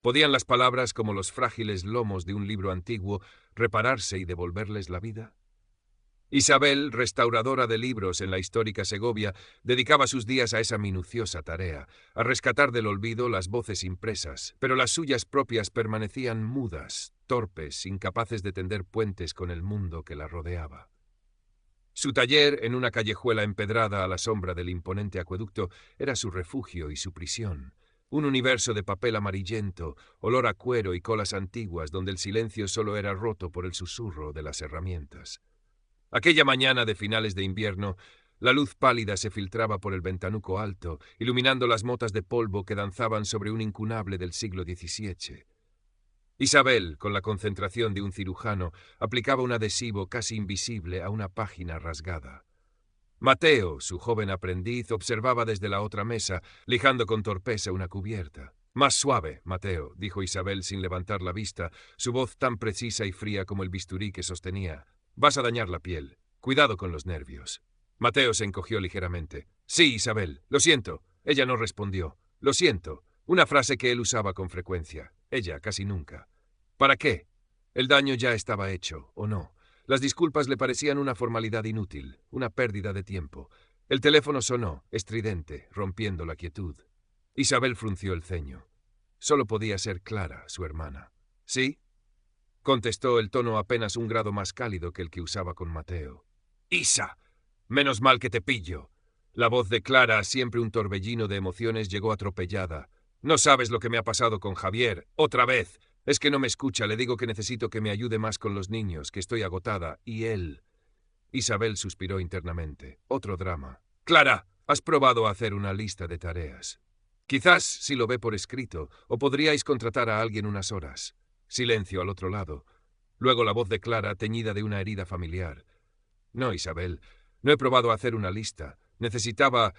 ¿Podían las palabras, como los frágiles lomos de un libro antiguo, repararse y devolverles la vida? Isabel, restauradora de libros en la histórica Segovia, dedicaba sus días a esa minuciosa tarea, a rescatar del olvido las voces impresas, pero las suyas propias permanecían mudas, torpes, incapaces de tender puentes con el mundo que la rodeaba. Su taller, en una callejuela empedrada a la sombra del imponente acueducto, era su refugio y su prisión. Un universo de papel amarillento, olor a cuero y colas antiguas, donde el silencio solo era roto por el susurro de las herramientas. Aquella mañana de finales de invierno, la luz pálida se filtraba por el ventanuco alto, iluminando las motas de polvo que danzaban sobre un incunable del siglo XVII. Isabel, con la concentración de un cirujano, aplicaba un adhesivo casi invisible a una página rasgada. Mateo, su joven aprendiz, observaba desde la otra mesa, lijando con torpeza una cubierta. «Más suave, Mateo», dijo Isabel sin levantar la vista, su voz tan precisa y fría como el bisturí que sostenía. «Vas a dañar la piel. Cuidado con los nervios». Mateo se encogió ligeramente. «Sí, Isabel, lo siento». Ella no respondió. «Lo siento», una frase que él usaba con frecuencia. Ella casi nunca. ¿Para qué? El daño ya estaba hecho, ¿o no? Las disculpas le parecían una formalidad inútil, una pérdida de tiempo. El teléfono sonó, estridente, rompiendo la quietud. Isabel frunció el ceño. Solo podía ser Clara, su hermana. ¿Sí? Contestó, el tono apenas un grado más cálido que el que usaba con Mateo. «Isa, menos mal que te pillo». La voz de Clara, siempre un torbellino de emociones, llegó atropellada. «No sabes lo que me ha pasado con Javier, otra vez. Es que no me escucha, le digo que necesito que me ayude más con los niños, que estoy agotada, y él». Isabel suspiró internamente. Otro drama. «Clara, has probado a hacer una lista de tareas. Quizás si lo ve por escrito, o podríais contratar a alguien unas horas». Silencio al otro lado. Luego la voz de Clara, teñida de una herida familiar. «No, Isabel, no he probado a hacer una lista. Necesitaba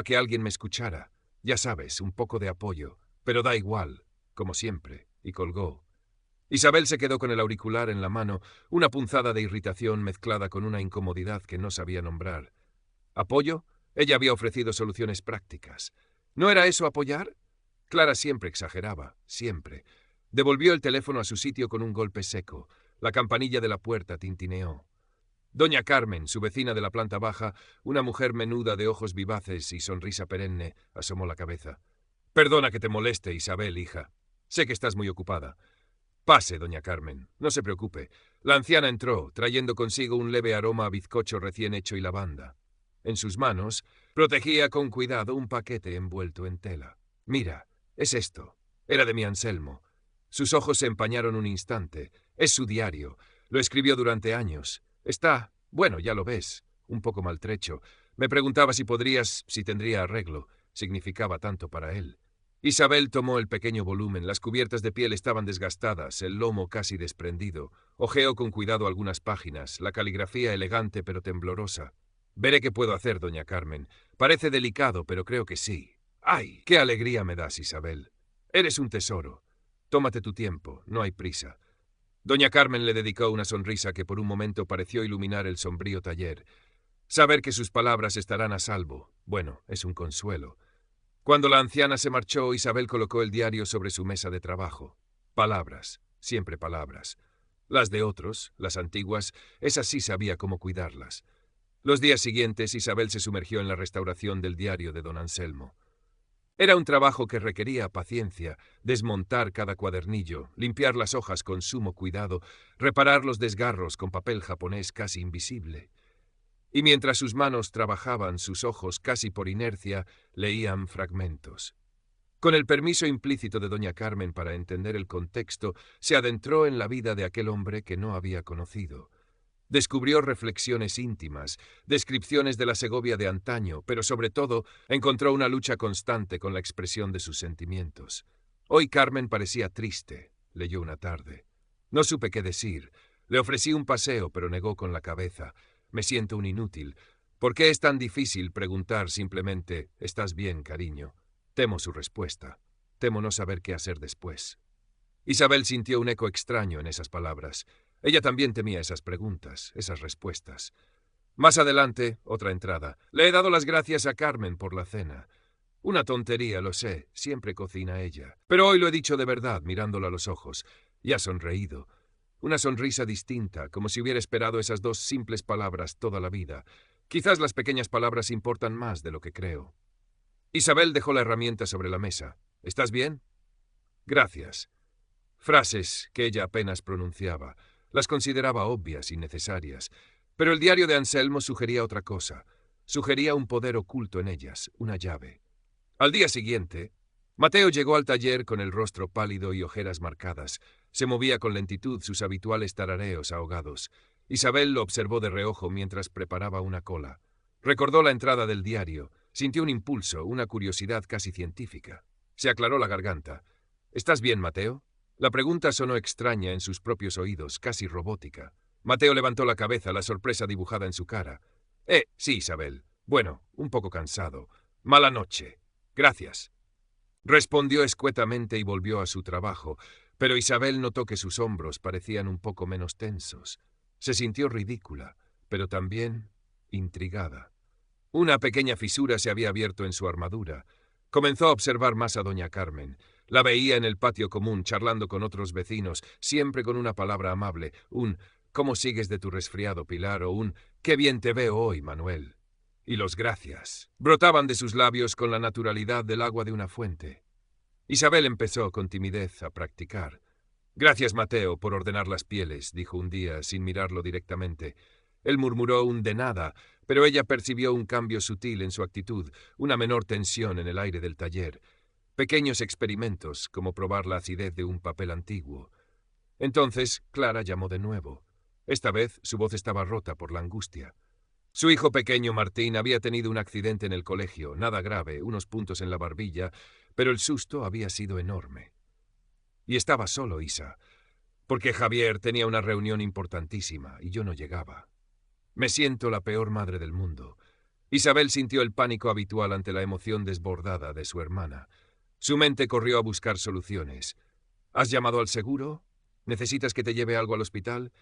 que alguien me escuchara. Ya sabes, un poco de apoyo. Pero da igual, como siempre». Y colgó. Isabel se quedó con el auricular en la mano, una punzada de irritación mezclada con una incomodidad que no sabía nombrar. ¿Apoyo? Ella había ofrecido soluciones prácticas. ¿No era eso apoyar? Clara siempre exageraba, siempre. Devolvió el teléfono a su sitio con un golpe seco. La campanilla de la puerta tintineó. Doña Carmen, su vecina de la planta baja, una mujer menuda de ojos vivaces y sonrisa perenne, asomó la cabeza. «Perdona que te moleste, Isabel, hija. Sé que estás muy ocupada». «Pase, doña Carmen. No se preocupe». La anciana entró, trayendo consigo un leve aroma a bizcocho recién hecho y lavanda. En sus manos protegía con cuidado un paquete envuelto en tela. «Mira, es esto. Era de mi Anselmo». Sus ojos se empañaron un instante. «Es su diario. Lo escribió durante años. Está, bueno, ya lo ves, un poco maltrecho. Me preguntaba si tendría arreglo. Significaba tanto para él». Isabel tomó el pequeño volumen. Las cubiertas de piel estaban desgastadas, el lomo casi desprendido. Hojeó con cuidado algunas páginas, la caligrafía elegante pero temblorosa. «Veré qué puedo hacer, doña Carmen. Parece delicado, pero creo que sí». «¡Ay! ¡Qué alegría me das, Isabel! Eres un tesoro. Tómate tu tiempo, no hay prisa». Doña Carmen le dedicó una sonrisa que por un momento pareció iluminar el sombrío taller. Saber que sus palabras estarán a salvo, bueno, es un consuelo. Cuando la anciana se marchó, Isabel colocó el diario sobre su mesa de trabajo. Palabras, siempre palabras. Las de otros, las antiguas, esas sí sabía cómo cuidarlas. Los días siguientes, Isabel se sumergió en la restauración del diario de don Anselmo. Era un trabajo que requería paciencia, desmontar cada cuadernillo, limpiar las hojas con sumo cuidado, reparar los desgarros con papel japonés casi invisible. Y mientras sus manos trabajaban, sus ojos, casi por inercia, leían fragmentos. Con el permiso implícito de doña Carmen para entender el contexto, se adentró en la vida de aquel hombre que no había conocido. Descubrió reflexiones íntimas, descripciones de la Segovia de antaño, pero sobre todo encontró una lucha constante con la expresión de sus sentimientos. Hoy Carmen parecía triste, leyó una tarde. No supe qué decir. Le ofrecí un paseo, pero negó con la cabeza. «Me siento un inútil. ¿Por qué es tan difícil preguntar simplemente «¿Estás bien, cariño»? Temo su respuesta. Temo no saber qué hacer después». Isabel sintió un eco extraño en esas palabras. Ella también temía esas preguntas, esas respuestas. Más adelante, otra entrada. «Le he dado las gracias a Carmen por la cena». Una tontería, lo sé, siempre cocina ella. Pero hoy lo he dicho de verdad, mirándola a los ojos. Y ha sonreído. Una sonrisa distinta, como si hubiera esperado esas dos simples palabras toda la vida. Quizás las pequeñas palabras importan más de lo que creo. Isabel dejó la herramienta sobre la mesa. ¿Estás bien? Gracias. Frases que ella apenas pronunciaba. Las consideraba obvias y necesarias. Pero el diario de Anselmo sugería otra cosa. Sugería un poder oculto en ellas, una llave. Al día siguiente, Mateo llegó al taller con el rostro pálido y ojeras marcadas. Se movía con lentitud, sus habituales tarareos ahogados. Isabel lo observó de reojo mientras preparaba una cola. Recordó la entrada del diario. Sintió un impulso, una curiosidad casi científica. Se aclaró la garganta. ¿Estás bien, Mateo? La pregunta sonó extraña en sus propios oídos, casi robótica. Mateo levantó la cabeza, la sorpresa dibujada en su cara. Sí, Isabel. Bueno, un poco cansado. Mala noche. Gracias. Respondió escuetamente y volvió a su trabajo, pero Isabel notó que sus hombros parecían un poco menos tensos. Se sintió ridícula, pero también intrigada. Una pequeña fisura se había abierto en su armadura. Comenzó a observar más a doña Carmen. La veía en el patio común, charlando con otros vecinos, siempre con una palabra amable, un «¿Cómo sigues de tu resfriado, Pilar?» o un «Qué bien te veo hoy, Manuel». Y los gracias brotaban de sus labios con la naturalidad del agua de una fuente. Isabel empezó con timidez a practicar. «Gracias, Mateo, por ordenar las pieles», dijo un día, sin mirarlo directamente. Él murmuró un «de nada», pero ella percibió un cambio sutil en su actitud, una menor tensión en el aire del taller. Pequeños experimentos, como probar la acidez de un papel antiguo. Entonces, Clara llamó de nuevo. Esta vez su voz estaba rota por la angustia. Su hijo pequeño, Martín, había tenido un accidente en el colegio, nada grave, unos puntos en la barbilla, pero el susto había sido enorme. Y estaba solo, Isa, porque Javier tenía una reunión importantísima y yo no llegaba. Me siento la peor madre del mundo. Isabel sintió el pánico habitual ante la emoción desbordada de su hermana. Su mente corrió a buscar soluciones. ¿Has llamado al seguro? ¿Necesitas que te lleve algo al hospital?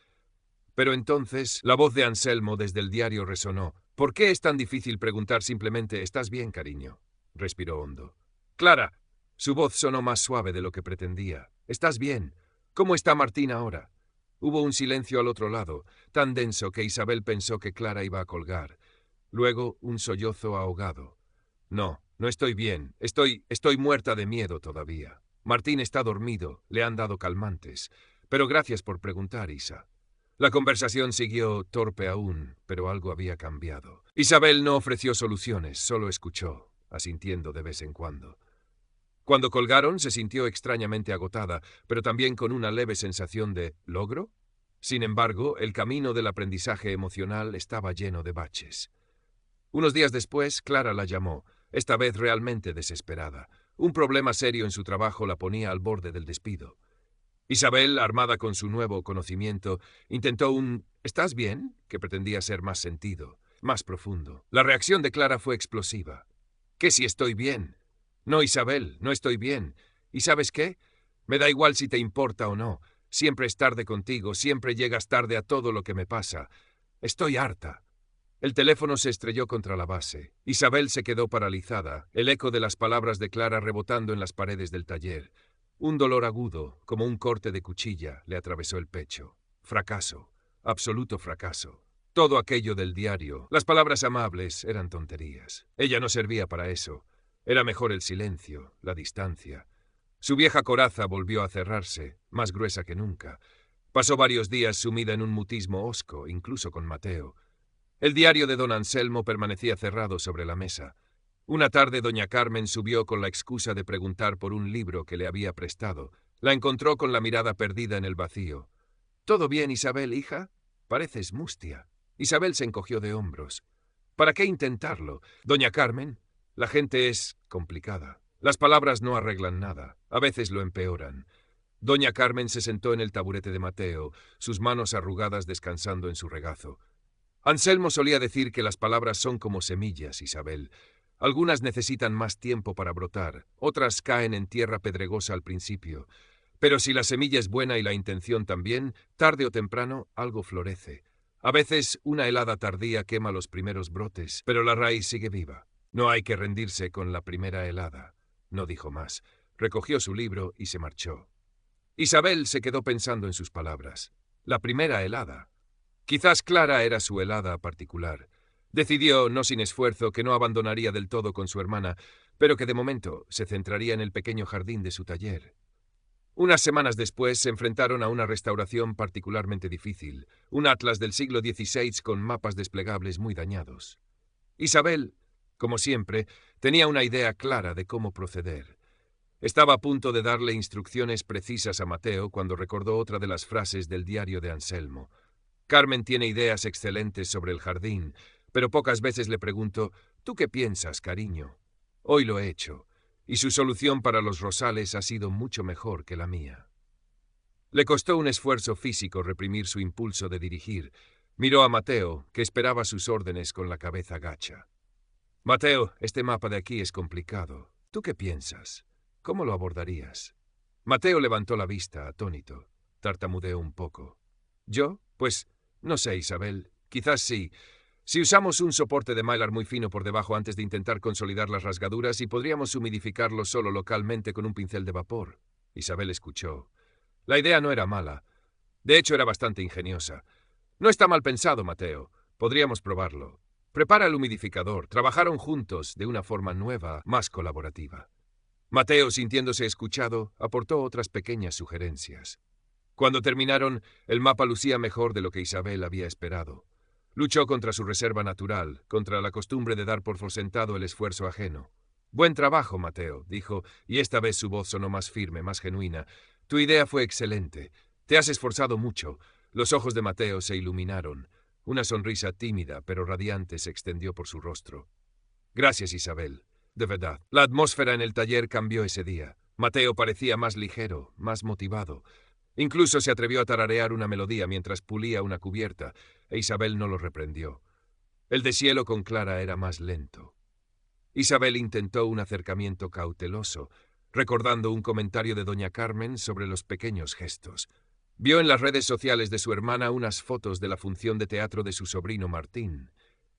Pero entonces la voz de Anselmo desde el diario resonó. ¿Por qué es tan difícil preguntar simplemente «¿Estás bien, cariño?» Respiró hondo. «Clara». Su voz sonó más suave de lo que pretendía. «¿Estás bien? ¿Cómo está Martín ahora?» Hubo un silencio al otro lado, tan denso que Isabel pensó que Clara iba a colgar. Luego un sollozo ahogado. «No, no estoy bien. Estoy muerta de miedo todavía. Martín está dormido, le han dado calmantes. Pero gracias por preguntar, Isa». La conversación siguió torpe aún, pero algo había cambiado. Isabel no ofreció soluciones, solo escuchó, asintiendo de vez en cuando. Cuando colgaron, se sintió extrañamente agotada, pero también con una leve sensación de ¿logro? Sin embargo, el camino del aprendizaje emocional estaba lleno de baches. Unos días después, Clara la llamó, esta vez realmente desesperada. Un problema serio en su trabajo la ponía al borde del despido. Isabel, armada con su nuevo conocimiento, intentó un «¿Estás bien?», que pretendía ser más sentido, más profundo. La reacción de Clara fue explosiva. «¿Qué si estoy bien?» «No, Isabel, no estoy bien. ¿Y sabes qué? Me da igual si te importa o no. Siempre es tarde contigo, siempre llegas tarde a todo lo que me pasa. Estoy harta». El teléfono se estrelló contra la base. Isabel se quedó paralizada, el eco de las palabras de Clara rebotando en las paredes del taller. Un dolor agudo, como un corte de cuchilla, le atravesó el pecho. Fracaso, absoluto fracaso. Todo aquello del diario, las palabras amables, eran tonterías. Ella no servía para eso. Era mejor el silencio, la distancia. Su vieja coraza volvió a cerrarse, más gruesa que nunca. Pasó varios días sumida en un mutismo hosco, incluso con Mateo. El diario de don Anselmo permanecía cerrado sobre la mesa. Una tarde doña Carmen subió con la excusa de preguntar por un libro que le había prestado. La encontró con la mirada perdida en el vacío. «¿Todo bien, Isabel, hija? Pareces mustia». Isabel se encogió de hombros. «¿Para qué intentarlo? Doña Carmen, la gente es complicada. Las palabras no arreglan nada. A veces lo empeoran». Doña Carmen se sentó en el taburete de Mateo, sus manos arrugadas descansando en su regazo. «Anselmo solía decir que las palabras son como semillas, Isabel. Algunas necesitan más tiempo para brotar, otras caen en tierra pedregosa al principio. Pero si la semilla es buena y la intención también, tarde o temprano algo florece. A veces una helada tardía quema los primeros brotes, pero la raíz sigue viva. No hay que rendirse con la primera helada. No dijo más. Recogió su libro y se marchó. Isabel se quedó pensando en sus palabras. La primera helada. Quizás Clara era su helada particular. Decidió, no sin esfuerzo, que no abandonaría del todo con su hermana, pero que de momento se centraría en el pequeño jardín de su taller. Unas semanas después se enfrentaron a una restauración particularmente difícil, un atlas del siglo XVI con mapas desplegables muy dañados. Isabel, como siempre, tenía una idea clara de cómo proceder. Estaba a punto de darle instrucciones precisas a Mateo cuando recordó otra de las frases del diario de Anselmo. Carmen tiene ideas excelentes sobre el jardín, pero pocas veces le pregunto, ¿tú qué piensas, cariño? Hoy lo he hecho, y su solución para los rosales ha sido mucho mejor que la mía. Le costó un esfuerzo físico reprimir su impulso de dirigir. Miró a Mateo, que esperaba sus órdenes con la cabeza gacha. Mateo, este mapa de aquí es complicado. ¿Tú qué piensas? ¿Cómo lo abordarías? Mateo levantó la vista, atónito. Tartamudeó un poco. ¿Yo? Pues, no sé, Isabel. Quizás sí. Si usamos un soporte de mylar muy fino por debajo antes de intentar consolidar las rasgaduras, y podríamos humidificarlo solo localmente con un pincel de vapor. Isabel escuchó. La idea no era mala. De hecho, era bastante ingeniosa. No está mal pensado, Mateo. Podríamos probarlo. Prepara el humidificador. Trabajaron juntos de una forma nueva, más colaborativa. Mateo, sintiéndose escuchado, aportó otras pequeñas sugerencias. Cuando terminaron, el mapa lucía mejor de lo que Isabel había esperado. Luchó contra su reserva natural, contra la costumbre de dar por sentado el esfuerzo ajeno. Buen trabajo, Mateo, dijo, y esta vez su voz sonó más firme, más genuina. Tu idea fue excelente. Te has esforzado mucho. Los ojos de Mateo se iluminaron. Una sonrisa tímida pero radiante se extendió por su rostro. Gracias, Isabel. De verdad. La atmósfera en el taller cambió ese día. Mateo parecía más ligero, más motivado. Incluso se atrevió a tararear una melodía mientras pulía una cubierta, e Isabel no lo reprendió. El deshielo con Clara era más lento. Isabel intentó un acercamiento cauteloso, recordando un comentario de doña Carmen sobre los pequeños gestos. Vio en las redes sociales de su hermana unas fotos de la función de teatro de su sobrino Martín.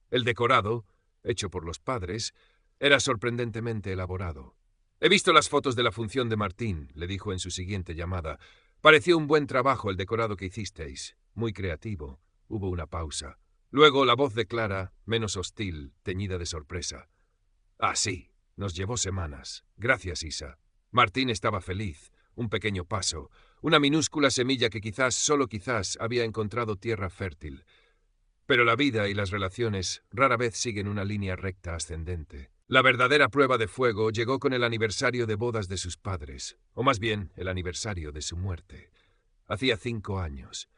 El decorado, hecho por los padres, era sorprendentemente elaborado. He visto las fotos de la función de Martín, le dijo en su siguiente llamada. Pareció un buen trabajo el decorado que hicisteis. Muy creativo. Hubo una pausa. Luego la voz de Clara, menos hostil, teñida de sorpresa. Ah, sí. Nos llevó semanas. Gracias, Isa. Martín estaba feliz. Un pequeño paso. Una minúscula semilla que quizás, solo quizás, había encontrado tierra fértil. Pero la vida y las relaciones rara vez siguen una línea recta ascendente. La verdadera prueba de fuego llegó con el aniversario de bodas de sus padres, o más bien, el aniversario de su muerte. Hacía 5 años.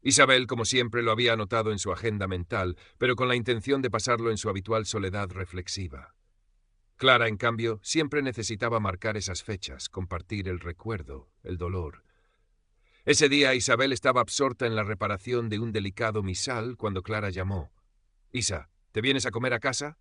Isabel, como siempre, lo había anotado en su agenda mental, pero con la intención de pasarlo en su habitual soledad reflexiva. Clara, en cambio, siempre necesitaba marcar esas fechas, compartir el recuerdo, el dolor. Ese día Isabel estaba absorta en la reparación de un delicado misal cuando Clara llamó. «Isa, ¿te vienes a comer a casa?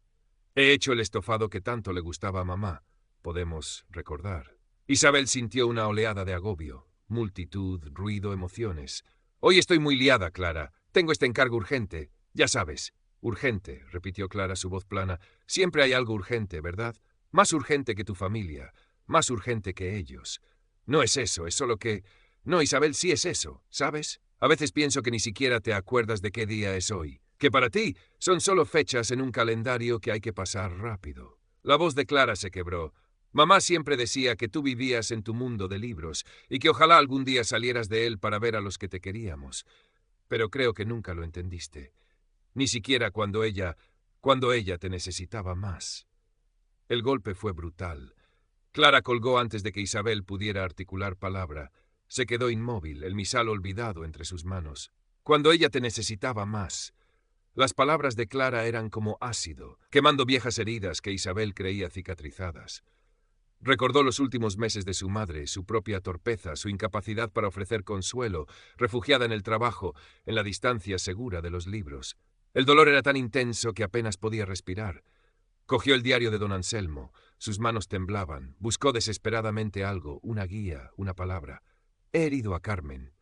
He hecho el estofado que tanto le gustaba a mamá. Podemos recordar». Isabel sintió una oleada de agobio. Multitud, ruido, emociones. «Hoy estoy muy liada, Clara. Tengo este encargo urgente. Ya sabes». «Urgente», repitió Clara, su voz plana. «Siempre hay algo urgente, ¿verdad? Más urgente que tu familia. Más urgente que ellos. No es eso, es solo que... No, Isabel, sí es eso, ¿sabes? A veces pienso que ni siquiera te acuerdas de qué día es hoy. Que para ti son solo fechas en un calendario que hay que pasar rápido». La voz de Clara se quebró. «Mamá siempre decía que tú vivías en tu mundo de libros y que ojalá algún día salieras de él para ver a los que te queríamos. Pero creo que nunca lo entendiste. Ni siquiera cuando ella te necesitaba más». El golpe fue brutal. Clara colgó antes de que Isabel pudiera articular palabra. Se quedó inmóvil, el misal olvidado entre sus manos. «Cuando ella te necesitaba más». Las palabras de Clara eran como ácido, quemando viejas heridas que Isabel creía cicatrizadas. Recordó los últimos meses de su madre, su propia torpeza, su incapacidad para ofrecer consuelo, refugiada en el trabajo, en la distancia segura de los libros. El dolor era tan intenso que apenas podía respirar. Cogió el diario de don Anselmo. Sus manos temblaban. Buscó desesperadamente algo, una guía, una palabra. «He herido a Carmen».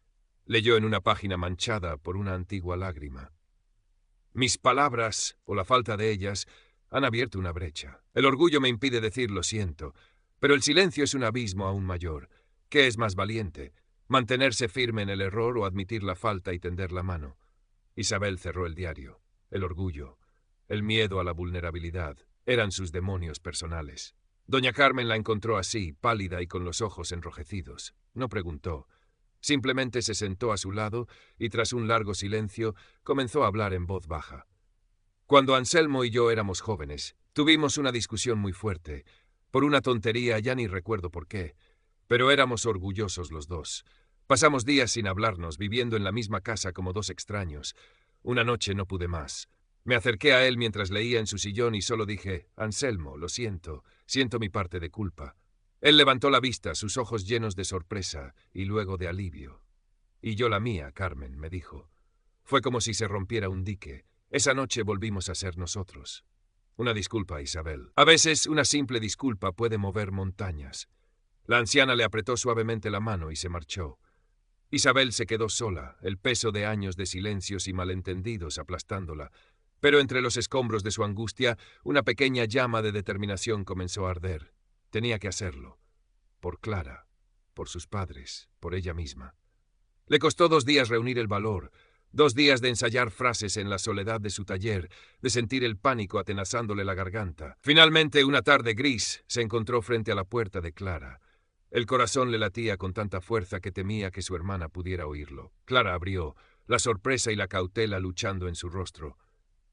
Leyó en una página manchada por una antigua lágrima. «Mis palabras, o la falta de ellas, Han abierto una brecha. El orgullo me impide decir lo siento, pero el silencio es un abismo aún mayor. ¿Qué es más valiente? ¿Mantenerse firme en el error o admitir la falta y tender la mano? Isabel cerró el diario. El orgullo, el miedo a la vulnerabilidad, eran sus demonios personales. Doña Carmen la encontró así, pálida y con los ojos enrojecidos. No preguntó. Simplemente se sentó a su lado y tras un largo silencio comenzó a hablar en voz baja. Cuando Anselmo y yo éramos jóvenes, tuvimos una discusión muy fuerte. Por una tontería, ya ni recuerdo por qué. Pero éramos orgullosos los dos. Pasamos días sin hablarnos, viviendo en la misma casa como dos extraños. Una noche no pude más. Me acerqué a él mientras leía en su sillón y solo dije, Anselmo, lo siento, siento mi parte de culpa. Él levantó la vista, sus ojos llenos de sorpresa y luego de alivio. Y yo la mía, Carmen, me dijo. Fue como si se rompiera un dique. Esa noche volvimos a ser nosotros. Una disculpa, Isabel. A veces una simple disculpa puede mover montañas. La anciana le apretó suavemente la mano y se marchó. Isabel se quedó sola, el peso de años de silencios y malentendidos aplastándola. Pero entre los escombros de su angustia, una pequeña llama de determinación comenzó a arder. Tenía que hacerlo. Por Clara, por sus padres, por ella misma. Le costó 2 días reunir el valor, 2 días de ensayar frases en la soledad de su taller, de sentir el pánico atenazándole la garganta. Finalmente, una tarde gris, se encontró frente a la puerta de Clara. El corazón le latía con tanta fuerza que temía que su hermana pudiera oírlo. Clara abrió, la sorpresa y la cautela luchando en su rostro.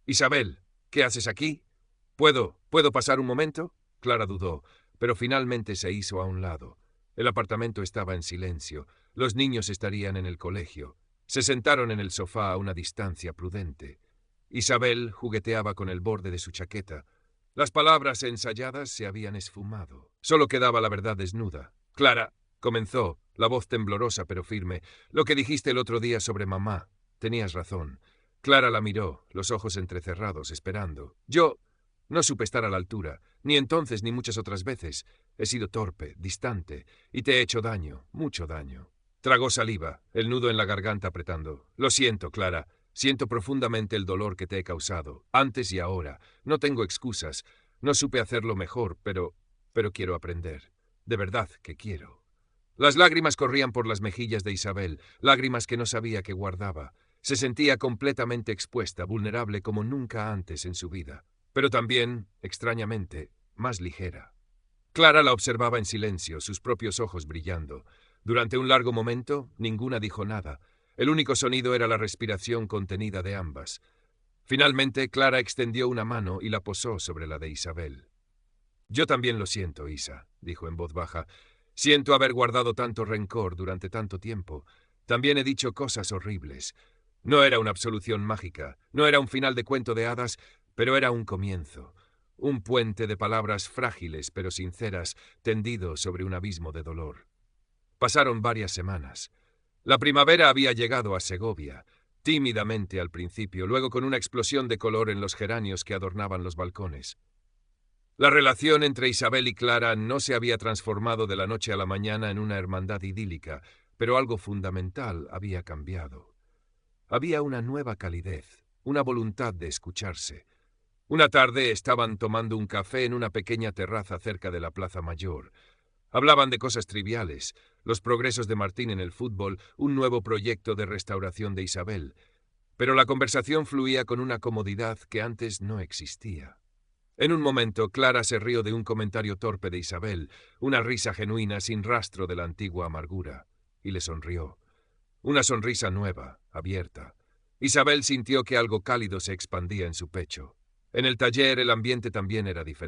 «Isabel, ¿qué haces aquí? ¿Puedo pasar un momento?» Clara dudó, pero finalmente se hizo a un lado. El apartamento estaba en silencio. Los niños estarían en el colegio. Se sentaron en el sofá a una distancia prudente. Isabel jugueteaba con el borde de su chaqueta. Las palabras ensayadas se habían esfumado. Solo quedaba la verdad desnuda. «Clara», comenzó, la voz temblorosa pero firme, «lo que dijiste el otro día sobre mamá. Tenías razón». Clara la miró, los ojos entrecerrados, esperando. «Yo no supe estar a la altura, ni entonces ni muchas otras veces. He sido torpe, distante, y te he hecho daño, mucho daño». Tragó saliva, el nudo en la garganta apretando. «Lo siento, Clara. Siento profundamente el dolor que te he causado, antes y ahora. No tengo excusas. No supe hacerlo mejor, pero quiero aprender. De verdad que quiero». Las lágrimas corrían por las mejillas de Isabel, lágrimas que no sabía que guardaba. Se sentía completamente expuesta, vulnerable como nunca antes en su vida. Pero también, extrañamente, más ligera. Clara la observaba en silencio, sus propios ojos brillando. Durante un largo momento, ninguna dijo nada. El único sonido era la respiración contenida de ambas. Finalmente, Clara extendió una mano y la posó sobre la de Isabel. «Yo también lo siento, Isa», dijo en voz baja. «Siento haber guardado tanto rencor durante tanto tiempo. También he dicho cosas horribles. No era una absolución mágica, no era un final de cuento de hadas, pero era un comienzo. Un puente de palabras frágiles pero sinceras, tendido sobre un abismo de dolor». Pasaron varias semanas. La primavera había llegado a Segovia, tímidamente al principio, luego con una explosión de color en los geranios que adornaban los balcones. La relación entre Isabel y Clara no se había transformado de la noche a la mañana en una hermandad idílica, pero algo fundamental había cambiado. Había una nueva calidez, una voluntad de escucharse. Una tarde estaban tomando un café en una pequeña terraza cerca de la Plaza Mayor. Hablaban de cosas triviales, los progresos de Martín en el fútbol, un nuevo proyecto de restauración de Isabel. Pero la conversación fluía con una comodidad que antes no existía. En un momento, Clara se rió de un comentario torpe de Isabel, una risa genuina sin rastro de la antigua amargura, y le sonrió. Una sonrisa nueva, abierta. Isabel sintió que algo cálido se expandía en su pecho. En el taller el ambiente también era diferente.